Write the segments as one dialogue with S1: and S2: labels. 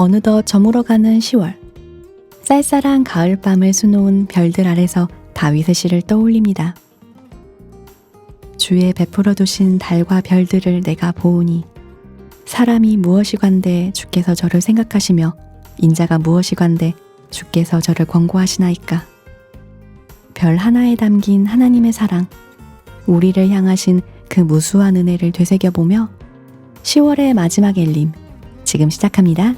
S1: 어느덧 저물어가는 10월. 쌀쌀한 가을밤을 수놓은 별들 아래서 다윗의 시를 떠올립니다. 주의 베풀어 두신 달과 별들을 내가 보오니 사람이 무엇이관대 주께서 저를 생각하시며 인자가 무엇이관대 주께서 저를 권고하시나이까. 별 하나에 담긴 하나님의 사랑, 우리를 향하신 그 무수한 은혜를 되새겨보며 10월의 마지막 엘림, 지금 시작합니다.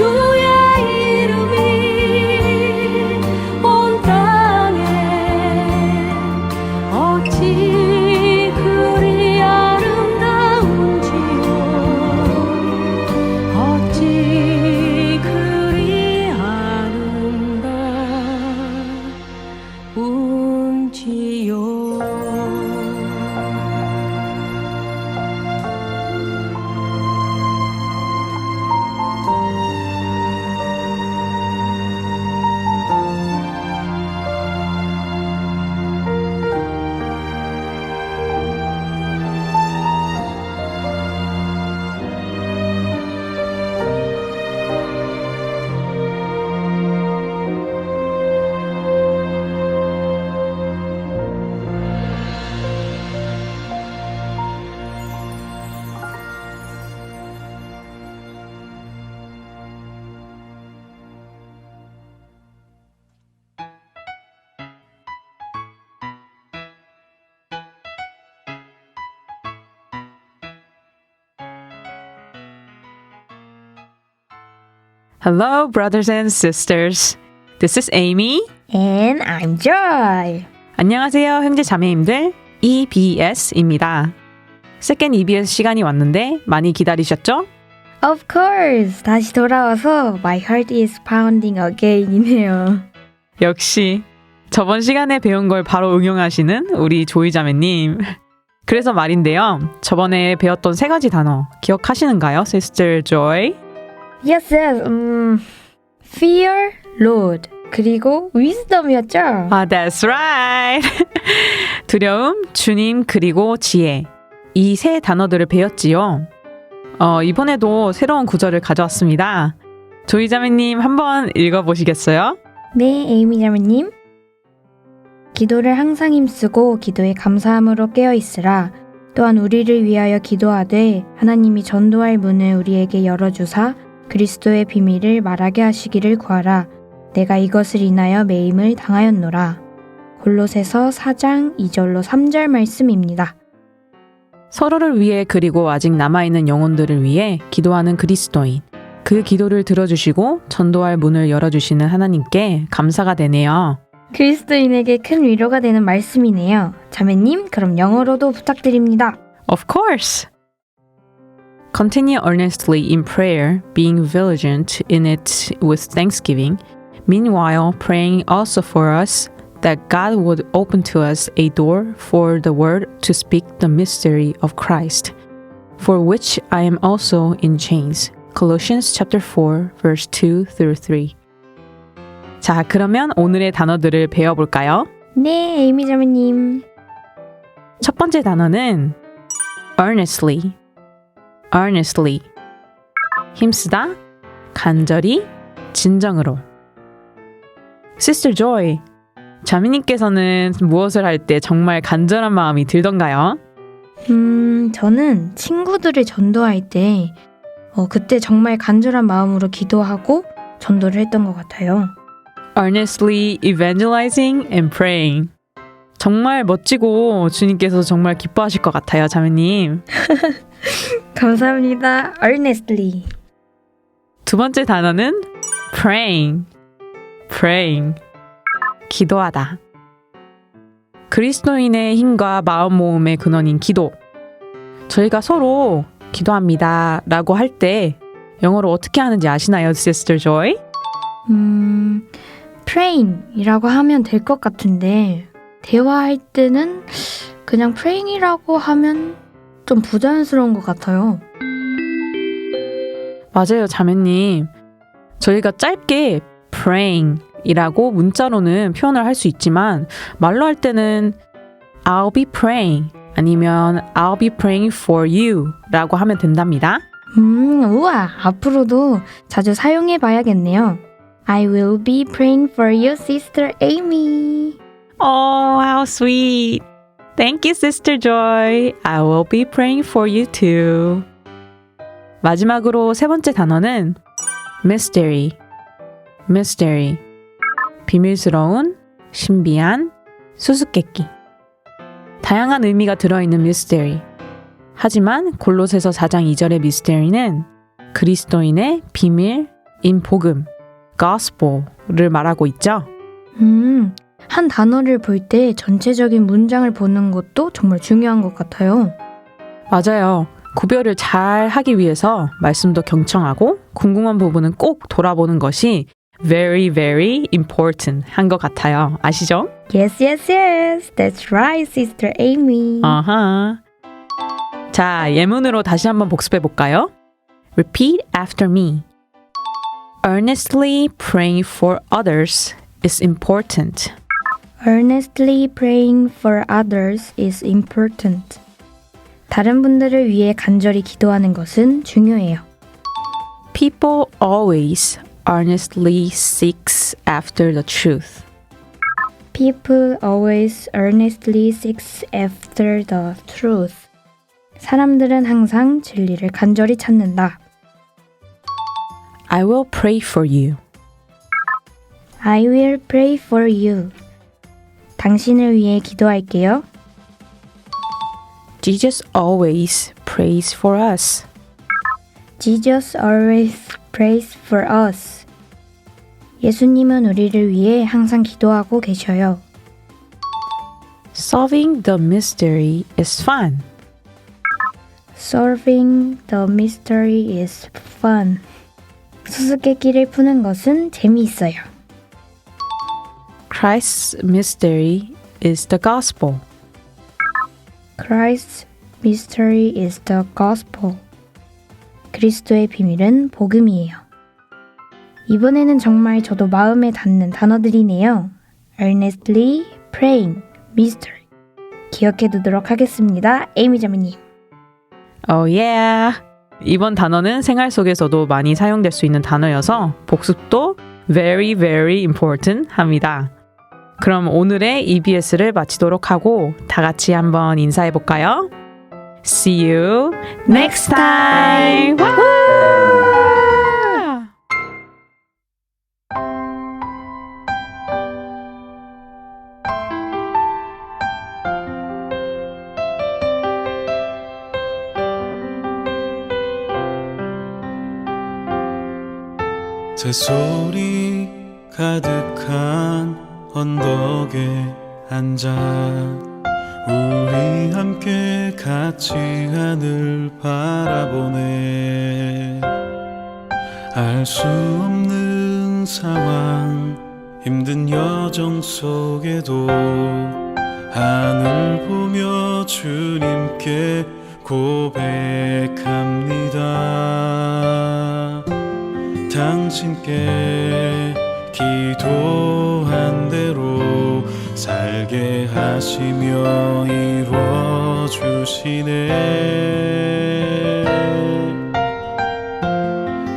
S2: 주의 이름이 온 땅에 어찌 그리 아름다운지요 어찌 그리 아름다운지요.
S3: Hello, brothers and sisters. This is Amy.
S4: And I'm Joy.
S3: 안녕하세요, 형제 자매님들. EBS입니다. Second EBS 시간이 왔는데 많이 기다리셨죠?
S4: Of course. 다시 돌아와서 My heart is pounding again이네요.
S3: 역시 저번 시간에 배운 걸 바로 응용하시는 우리 조이 자매님. 그래서 말인데요. 저번에 배웠던 3가지 단어 기억하시는가요, Sister Joy?
S4: Yes, yes. Fear, Lord. 그리고 wisdom이었죠?
S3: 아, that's right. 두려움, 주님, 그리고 지혜. 이 3 단어들을 배웠지요. 이번에도 새로운 구절을 가져왔습니다. 조이 자매님 한번 읽어보시겠어요?
S4: 네, 에이미 자매님. 기도를 항상 힘쓰고 기도에 감사함으로 깨어있으라. 또한 우리를 위하여 기도하되 하나님이 전도할 문을 우리에게 열어주사 그리스도의 비밀을 말하게 하시기를 구하라. 내가 이것을 인하여 매임을 당하였노라. 골로새서 4장 2절로 3절 말씀입니다.
S3: 서로를 위해 그리고 아직 남아있는 영혼들을 위해 기도하는 그리스도인. 그 기도를 들어주시고 전도할 문을 열어주시는 하나님께 감사가 되네요.
S4: 그리스도인에게 큰 위로가 되는 말씀이네요. 자매님, 그럼 영어로도 부탁드립니다.
S3: Of course! Continue earnestly in prayer, being vigilant in it with thanksgiving. Meanwhile, praying also for us, that God would open to us a door for the word to speak the mystery of Christ, for which I am also in chains. Colossians chapter 4, verse 2 through 3. 자, 그러면 오늘의 단어들을 배워볼까요?
S4: 네, 에이미 자매님.
S3: 첫 번째 단어는 earnestly. earnestly. 힘쓰다, 간절히, 진정으로. Sister Joy, 자매님께서는 무엇을 할 때 정말 간절한 마음이 들던가요?
S4: 저는 친구들을 전도할 때 그때 정말 간절한 마음으로 기도하고 전도를 했던 것 같아요.
S3: Earnestly evangelizing and praying. 정말 멋지고 주님께서 정말 기뻐하실 것 같아요, 자매님.
S4: 감사합니다. Earnestly.
S3: 두 번째 단어는 praying. praying. 기도하다. 그리스도인의 힘과 마음 모음의 근원인 기도. 저희가 서로 기도합니다 라고 할 때 영어로 어떻게 하는지 아시나요, Sister Joy?
S4: praying이라고 하면 될 것 같은데 대화할 때는 그냥 praying이라고 하면 좀 부자연스러운 것 같아요.
S3: 맞아요, 자매님. 저희가 짧게 praying이라고 문자로는 표현을 할 수 있지만 말로 할 때는 I'll be praying 아니면 I'll be praying for you 라고 하면 된답니다.
S4: 우와, 앞으로도 자주 사용해 봐야겠네요. I will be praying for you, Sister Amy.
S3: Oh, how sweet. Thank you, Sister Joy. I will be praying for you too. 마지막으로 세 번째 단어는 mystery. mystery. 비밀스러운, 신비한, 수수께끼. 다양한 의미가 들어있는 mystery. 하지만 골로새서 4장 2절의 mystery는 그리스도인의 비밀, in 복음, gospel를 말하고 있죠.
S4: 한 단어를 볼 때 전체적인 문장을 보는 것도 정말 중요한 것 같아요.
S3: 맞아요. 구별을 잘 하기 위해서 말씀도 경청하고 궁금한 부분은 꼭 돌아보는 것이 very, very important 한 것 같아요. 아시죠?
S4: Yes, yes, yes. That's right, Sister Amy.
S3: 아하. 자, 예문으로 다시 한번 복습해 볼까요? Repeat after me. Earnestly praying for others is important.
S4: Earnestly praying for others is important. 다른 분들을 위해 간절히 기도하는 것은 중요해요.
S3: People always earnestly seeks after the truth.
S4: People always earnestly seeks after the truth. 사람들은 항상 진리를 간절히 찾는다.
S3: I will pray for you.
S4: I will pray for you. 당신을 위해 기도할게요.
S3: Jesus always prays for us.
S4: Jesus always prays for us. 예수님은 우리를 위해 항상 기도하고 계셔요.
S3: Solving the mystery is fun.
S4: Solving the mystery is fun. 수수께끼를 푸는 것은 재미있어요.
S3: Christ's mystery is the gospel.
S4: Christ's mystery is the gospel. 그리스도의 비밀은 복음이에요. 이번에는 정말 저도 마음에 닿는 단어들이네요. Earnestly, praying, mystery. 기억해두도록 하겠습니다. 에이미 자매님.
S3: Oh yeah! 이번 단어는 생활 속에서도 많이 사용될 수 있는 단어여서 복습도 very, very important 합니다. 그럼 오늘의 EBS를 마치도록 하고 다 같이 한번 인사해 볼까요? See you next time!
S5: 새소리 가득한 언덕에 앉아 우리 함께 같이 하늘 바라보네. 알 수 없는 상황 힘든 여정 속에도 하늘 보며 주님께 고백합니다. 당신께 기도한 대로 살게 하시며 이루어주시네.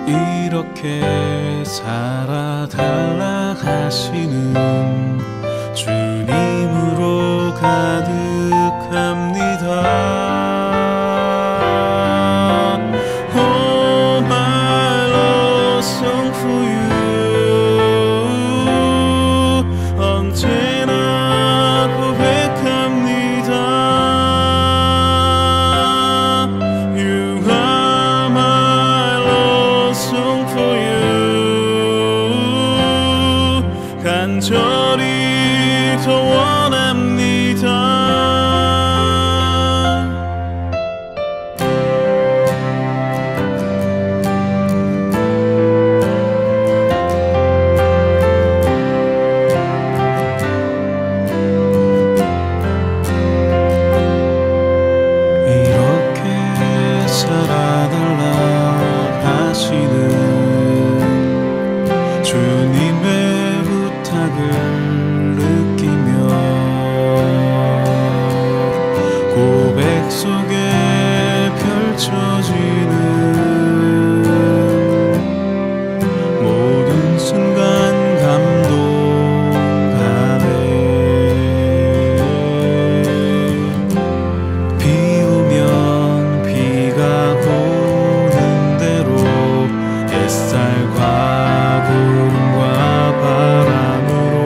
S5: 이렇게 살아달라 하시는 주님으로 가득합니다. 간절히 더 원합니다. 이렇게 살아달라 하시는 주님의 부탁을 느끼며 고백 속에 펼쳐지는 모든 순간 감동하네. 비 오면 비가 오는 대로 햇살과 구름과 바람으로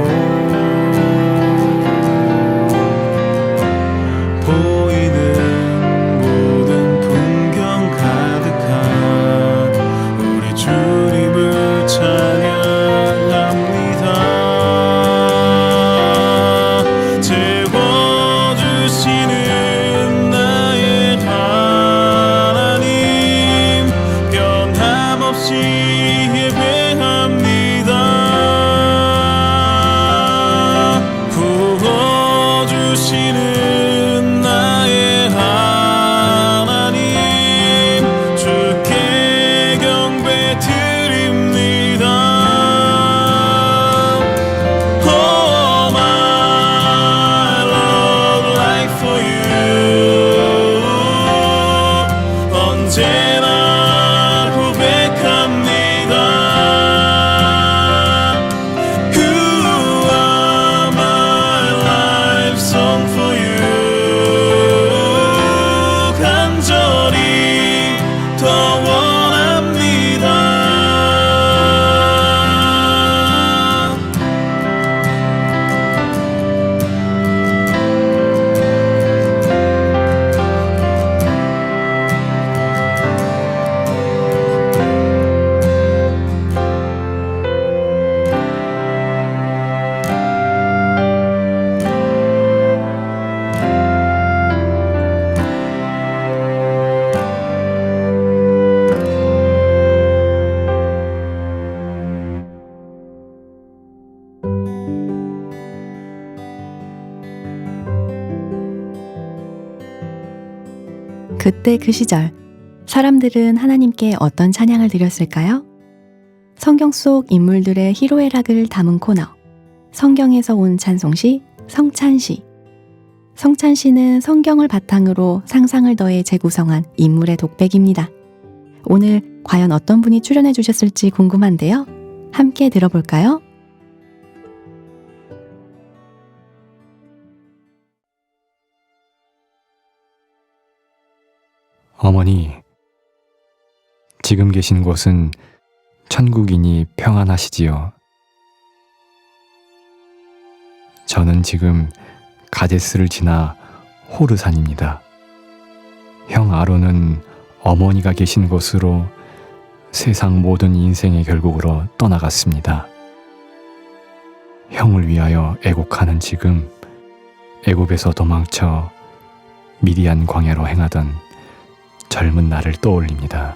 S1: 그때 그 시절 사람들은 하나님께 어떤 찬양을 드렸을까요? 성경 속 인물들의 희로애락을 담은 코너, 성경에서 온 찬송시, 성찬시. 성찬시는 성경을 바탕으로 상상을 더해 재구성한 인물의 독백입니다. 오늘 과연 어떤 분이 출연해 주셨을지 궁금한데요. 함께 들어볼까요?
S6: 어머니, 지금 계신 곳은 천국이니 평안하시지요? 저는 지금 가데스를 지나 호르산입니다. 형 아론은 어머니가 계신 곳으로 세상 모든 인생의 결국으로 떠나갔습니다. 형을 위하여 애곡하는 지금 애굽에서 도망쳐 미디안 광야로 행하던 젊은 나를 떠올립니다.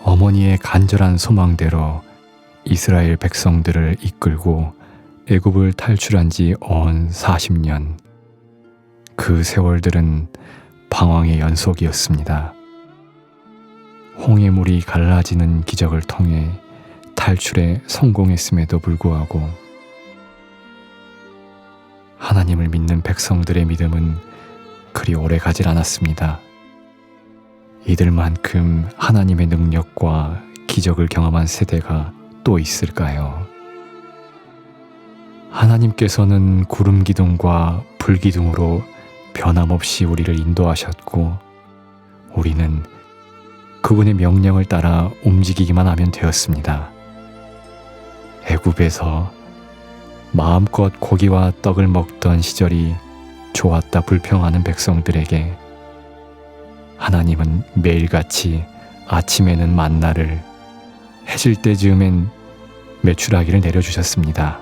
S6: 어머니의 간절한 소망대로 이스라엘 백성들을 이끌고 애굽을 탈출한 지 언 40년. 그 세월들은 방황의 연속이었습니다. 홍해물이 갈라지는 기적을 통해 탈출에 성공했음에도 불구하고 하나님을 믿는 백성들의 믿음은 그리 오래 가질 않았습니다. 이들만큼 하나님의 능력과 기적을 경험한 세대가 또 있을까요? 하나님께서는 구름 기둥과 불 기둥으로 변함없이 우리를 인도하셨고 우리는 그분의 명령을 따라 움직이기만 하면 되었습니다. 애굽에서 마음껏 고기와 떡을 먹던 시절이 좋았다 불평하는 백성들에게 하나님은 매일같이 아침에는 만나를, 해질 때 즈음엔 메추라기를 내려주셨습니다.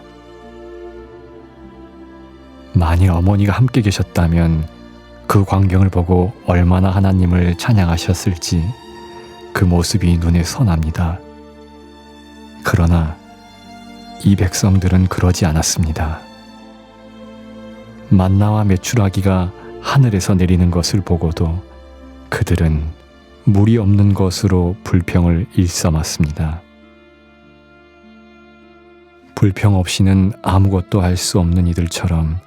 S6: 만일 어머니가 함께 계셨다면 그 광경을 보고 얼마나 하나님을 찬양하셨을지 그 모습이 눈에 선합니다. 그러나 이 백성들은 그러지 않았습니다. 만나와 메추라기가 하늘에서 내리는 것을 보고도 그들은 물이 없는 것으로 불평을 일삼았습니다. 불평 없이는 아무것도 할 수 없는 이들처럼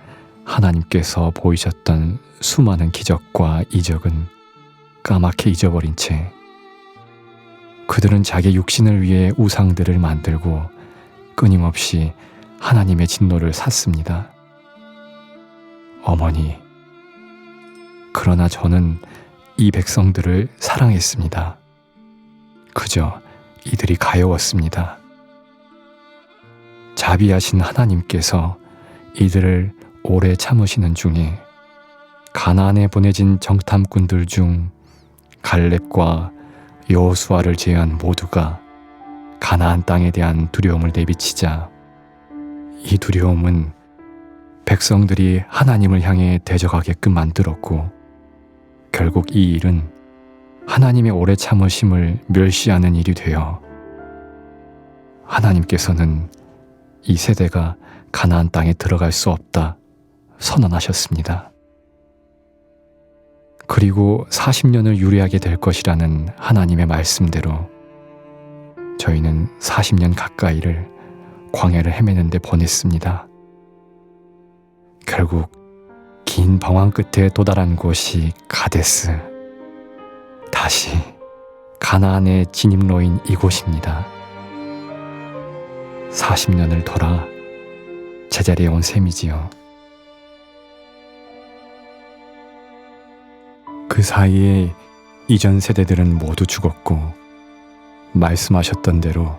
S6: 하나님께서 보이셨던 수많은 기적과 이적은 까맣게 잊어버린 채 그들은 자기 육신을 위해 우상들을 만들고 끊임없이 하나님의 진노를 샀습니다. 어머니, 그러나 저는 이 백성들을 사랑했습니다. 그저 이들이 가여웠습니다. 자비하신 하나님께서 이들을 오래 참으시는 중에 가나안에 보내진 정탐꾼들 중 갈렙과 여호수아를 제외한 모두가 가나안 땅에 대한 두려움을 내비치자 이 두려움은 백성들이 하나님을 향해 대적하게끔 만들었고 결국 이 일은 하나님의 오래 참으심을 멸시하는 일이 되어 하나님께서는 이 세대가 가나안 땅에 들어갈 수 없다 선언하셨습니다. 그리고 40년을 유리하게 될 것이라는 하나님의 말씀대로 저희는 40년 가까이를 광야를 헤매는 데 보냈습니다. 결국 긴 방황 끝에 도달한 곳이 가데스, 다시 가나안의 진입로인 이곳입니다. 40년을 돌아 제자리에 온 셈이지요. 그 사이에 이전 세대들은 모두 죽었고 말씀하셨던 대로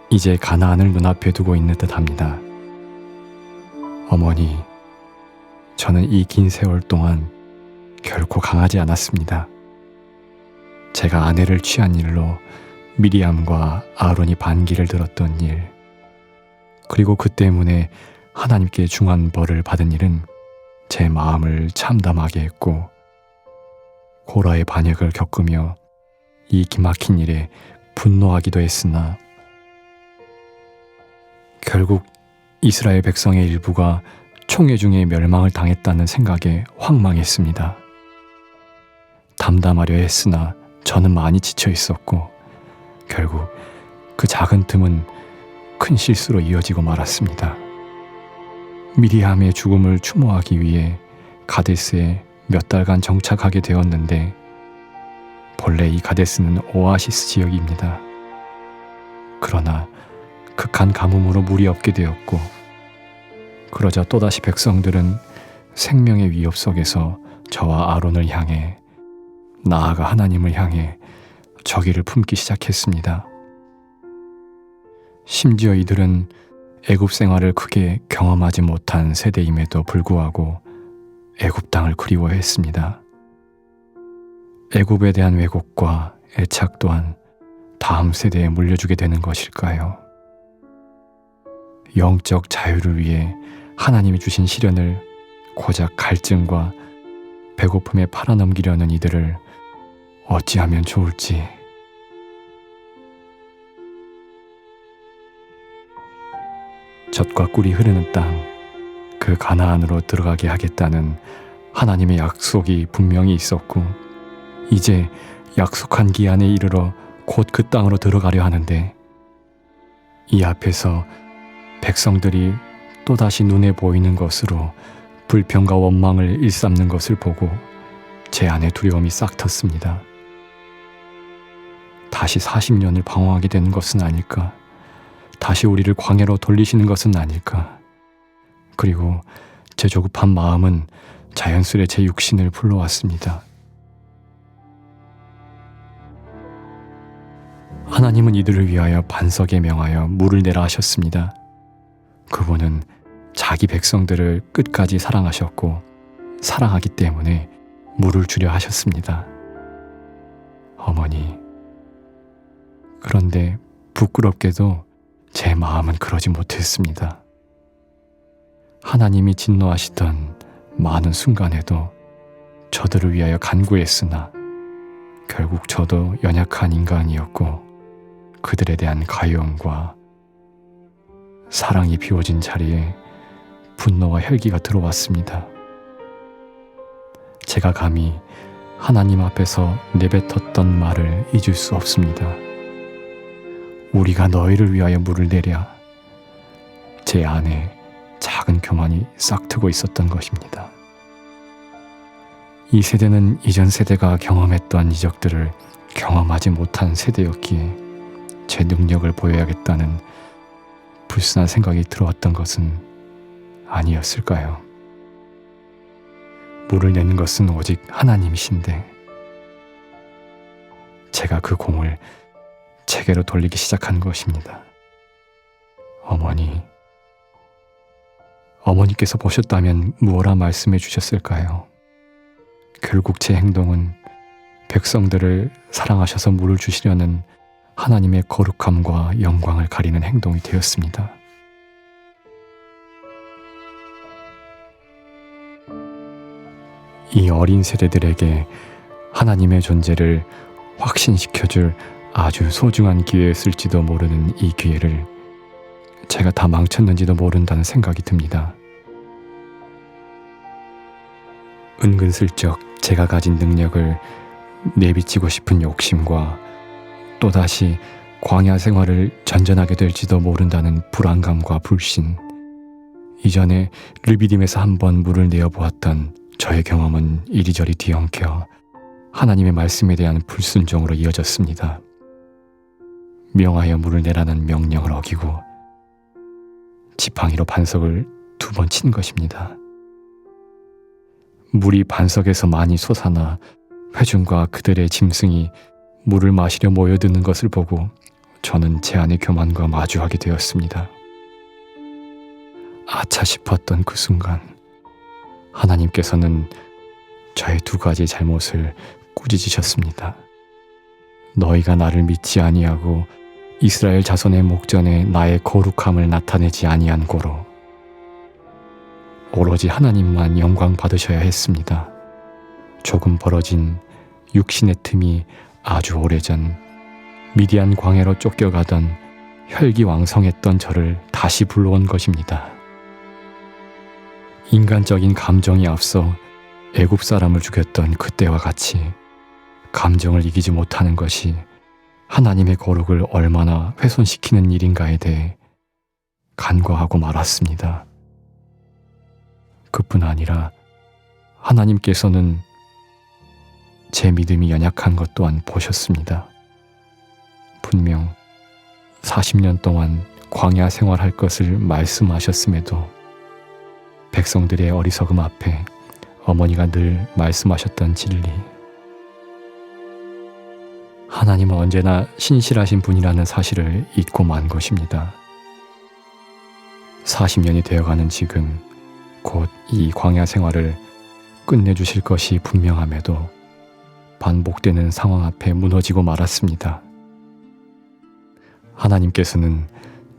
S6: 이제 가나안을 눈앞에 두고 있는 듯합니다. 어머니, 저는 이 긴 세월 동안 결코 강하지 않았습니다. 제가 아내를 취한 일로 미리암과 아론이 반기를 들었던 일, 그리고 그 때문에 하나님께 중한 벌을 받은 일은 제 마음을 참담하게 했고 고라의 반역을 겪으며 이 기막힌 일에 분노하기도 했으나 결국 이스라엘 백성의 일부가 총회 중에 멸망을 당했다는 생각에 황망했습니다. 감담하려 했으나 저는 많이 지쳐 있었고 결국 그 작은 틈은 큰 실수로 이어지고 말았습니다. 미리암의 죽음을 추모하기 위해 가데스에 몇 달간 정착하게 되었는데 본래 이 가데스는 오아시스 지역입니다. 그러나 극한 가뭄으로 물이 없게 되었고 그러자 또다시 백성들은 생명의 위협 속에서 저와 아론을 향해 나아가 하나님을 향해 저기를 품기 시작했습니다. 심지어 이들은 애굽 생활을 크게 경험하지 못한 세대임에도 불구하고 애굽 땅을 그리워했습니다. 애굽에 대한 왜곡과 애착 또한 다음 세대에 물려주게 되는 것일까요? 영적 자유를 위해 하나님이 주신 시련을 고작 갈증과 배고픔에 팔아넘기려는 이들을 어찌하면 좋을지. 젖과 꿀이 흐르는 땅, 그 가나안으로 들어가게 하겠다는 하나님의 약속이 분명히 있었고 이제 약속한 기한에 이르러 곧 그 땅으로 들어가려 하는데 이 앞에서 백성들이 또다시 눈에 보이는 것으로 불평과 원망을 일삼는 것을 보고 제 안에 두려움이 싹 텄습니다. 다시 40년을 방황하게 되는 것은 아닐까? 다시 우리를 광야로 돌리시는 것은 아닐까? 그리고 제 조급한 마음은 자연스레 제 육신을 불러왔습니다. 하나님은 이들을 위하여 반석에 명하여 물을 내라 하셨습니다. 그분은 자기 백성들을 끝까지 사랑하셨고 사랑하기 때문에 물을 주려 하셨습니다. 어머니, 그런데 부끄럽게도 제 마음은 그러지 못했습니다. 하나님이 진노하시던 많은 순간에도 저들을 위하여 간구했으나 결국 저도 연약한 인간이었고 그들에 대한 가여움과 사랑이 비워진 자리에 분노와 혈기가 들어왔습니다. 제가 감히 하나님 앞에서 내뱉었던 말을 잊을 수 없습니다. 우리가 너희를 위하여 물을 내랴. 제 안에 작은 교만이 싹트고 있었던 것입니다. 이 세대는 이전 세대가 경험했던 이적들을 경험하지 못한 세대였기에 제 능력을 보여야겠다는 불순한 생각이 들어왔던 것은 아니었을까요? 물을 내는 것은 오직 하나님이신데 제가 그 공을 제게로 돌리기 시작한 것입니다. 어머니께서 보셨다면 무엇라 말씀해 주셨을까요? 결국 제 행동은 백성들을 사랑하셔서 물을 주시려는 하나님의 거룩함과 영광을 가리는 행동이 되었습니다. 이 어린 세대들에게 하나님의 존재를 확신시켜줄 아주 소중한 기회였을지도 모르는 이 기회를 제가 다 망쳤는지도 모른다는 생각이 듭니다. 은근슬쩍 제가 가진 능력을 내비치고 싶은 욕심과 또다시 광야 생활을 전전하게 될지도 모른다는 불안감과 불신, 이전에 르비딤에서 한번 물을 내어보았던 저의 경험은 이리저리 뒤엉켜 하나님의 말씀에 대한 불순종으로 이어졌습니다. 명하여 물을 내라는 명령을 어기고 지팡이로 반석을 2번 친 것입니다. 물이 반석에서 많이 솟아나 회중과 그들의 짐승이 물을 마시려 모여드는 것을 보고 저는 제 안의 교만과 마주하게 되었습니다. 아차 싶었던 그 순간 하나님께서는 저의 2가지 잘못을 꾸짖으셨습니다. 너희가 나를 믿지 아니하고 이스라엘 자손의 목전에 나의 거룩함을 나타내지 아니한 고로 오로지 하나님만 영광 받으셔야 했습니다. 조금 벌어진 육신의 틈이 아주 오래전 미디안 광야로 쫓겨가던 혈기왕성했던 저를 다시 불러온 것입니다. 인간적인 감정이 앞서 애굽 사람을 죽였던 그때와 같이 감정을 이기지 못하는 것이 하나님의 거룩을 얼마나 훼손시키는 일인가에 대해 간과하고 말았습니다. 그뿐 아니라 하나님께서는 제 믿음이 연약한 것 또한 보셨습니다. 분명 40년 동안 광야 생활할 것을 말씀하셨음에도 백성들의 어리석음 앞에 어머니가 늘 말씀하셨던 진리, 하나님은 언제나 신실하신 분이라는 사실을 잊고 만 것입니다. 40년이 되어가는 지금 곧 이 광야 생활을 끝내주실 것이 분명함에도 반복되는 상황 앞에 무너지고 말았습니다. 하나님께서는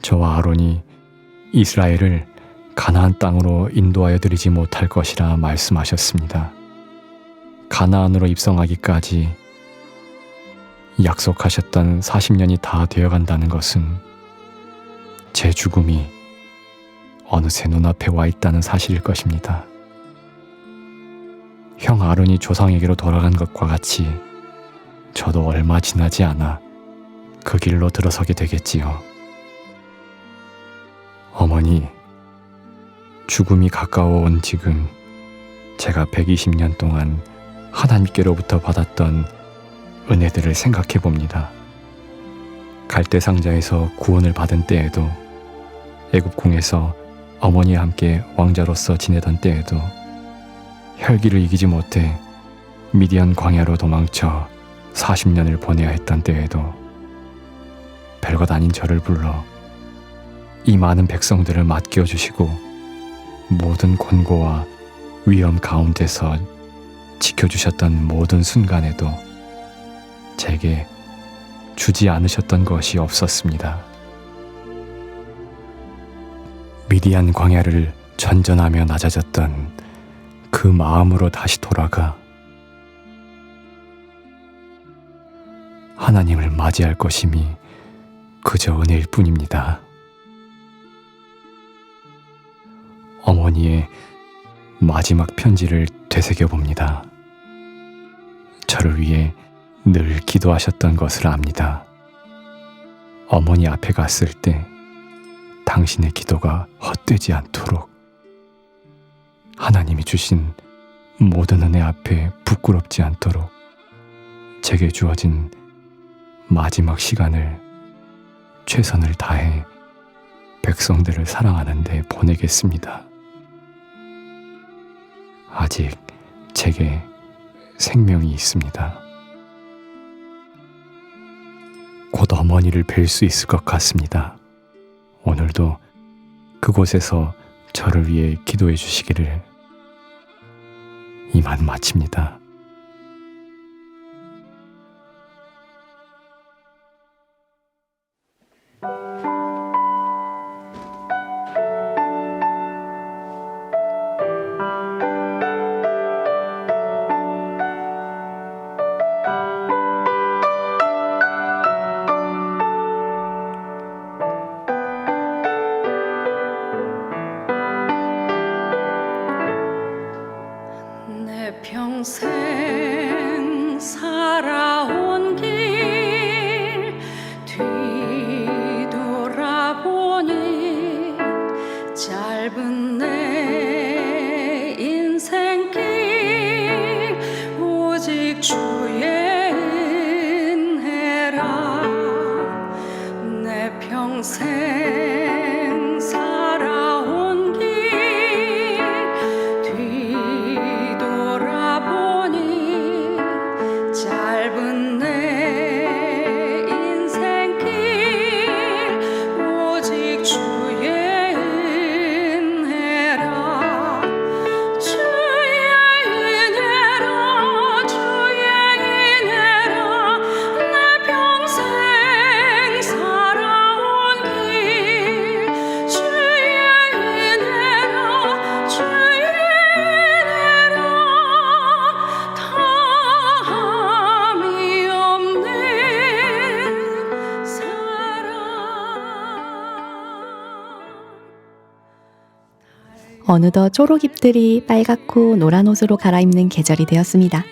S6: 저와 아론이 이스라엘을 가나안 땅으로 인도하여 드리지 못할 것이라 말씀하셨습니다. 가나안으로 입성하기까지 약속하셨던 40년이 다 되어간다는 것은 제 죽음이 어느새 눈앞에 와 있다는 사실일 것입니다. 형 아론이 조상에게로 돌아간 것과 같이 저도 얼마 지나지 않아 그 길로 들어서게 되겠지요. 어머니, 죽음이 가까워 온 지금 제가 120년 동안 하나님께로부터 받았던 은혜들을 생각해 봅니다. 갈대 상자에서 구원을 받은 때에도, 애굽궁에서 어머니와 함께 왕자로서 지내던 때에도, 혈기를 이기지 못해 미디안 광야로 도망쳐 40년을 보내야 했던 때에도 별것 아닌 저를 불러 이 많은 백성들을 맡겨주시고 모든 권고와 위험 가운데서 지켜주셨던 모든 순간에도 제게 주지 않으셨던 것이 없었습니다. 미디안 광야를 전전하며 낮아졌던 그 마음으로 다시 돌아가 하나님을 맞이할 것임이 그저 은혜일 뿐입니다. 어머니의 마지막 편지를 되새겨 봅니다. 저를 위해 늘 기도하셨던 것을 압니다. 어머니 앞에 갔을 때 당신의 기도가 헛되지 않도록, 하나님이 주신 모든 은혜 앞에 부끄럽지 않도록 제게 주어진 마지막 시간을 최선을 다해 백성들을 사랑하는 데 보내겠습니다. 아직 제게 생명이 있습니다. 곧 어머니를 뵐 수 있을 것 같습니다. 오늘도 그곳에서 저를 위해 기도해 주시기를. 이만 마칩니다.
S2: 내 평생 살아온 길 뒤돌아보니 짧은 내 인생길 오직 주의 은혜라. 내 평생 살아온 길 뒤돌아보니 짧은 내 인생길 오직 주의 은혜라. 주의 은혜라. 주의 은혜라. 내 평생 살아온 길 주의 은혜라. 주의 은혜라. 다함이 없는 사랑.
S1: 어느덧 초록잎들이 빨갛고 노란 옷으로 갈아입는 계절이 되었습니다.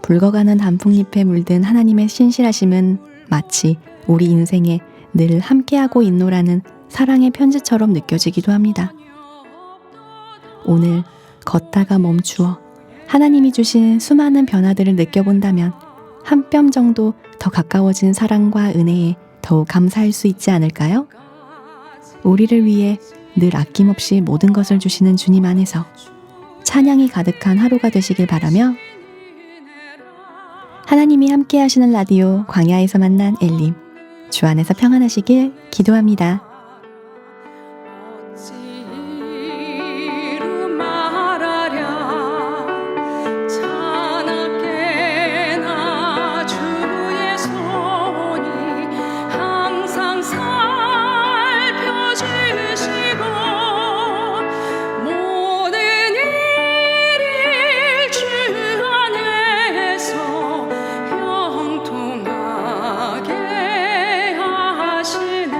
S1: 붉어가는 단풍잎에 물든 하나님의 신실하심은 마치 우리 인생에 늘 함께하고 있노라는 사랑의 편지처럼 느껴지기도 합니다. 오늘 걷다가 멈추어 하나님이 주신 수많은 변화들을 느껴본다면 한 뼘 정도 더 가까워진 사랑과 은혜에 더욱 감사할 수 있지 않을까요? 우리를 위해 늘 아낌없이 모든 것을 주시는 주님 안에서 찬양이 가득한 하루가 되시길 바라며 하나님이 함께 하시는 라디오 광야에서 만난 엘림, 주 안에서 평안하시길 기도합니다.
S2: 어찌 이루 말하랴 자나깨나 주의 손이 항상 살펴주시고 모든 일을 주 안에서 형통하게 하시네.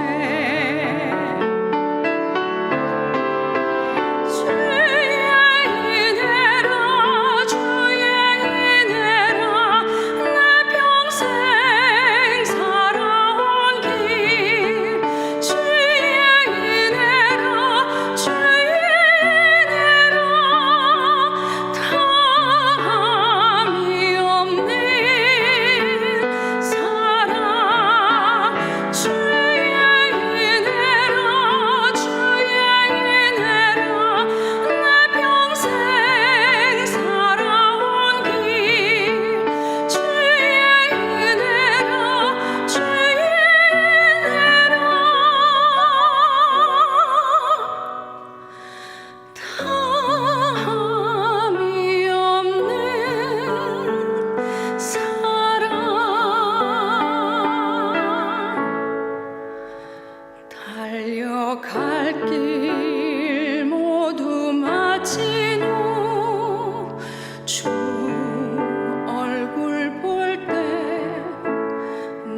S2: 달려갈 길 모두 마친 후 주 얼굴 볼 때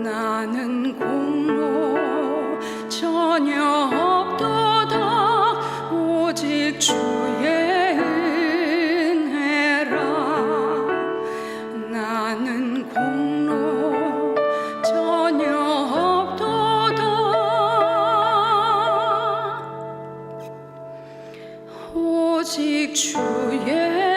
S2: 나는 공로 전혀 없도다 오직 주의 은혜라. 나는 공로 전혀 없도다 오직 주의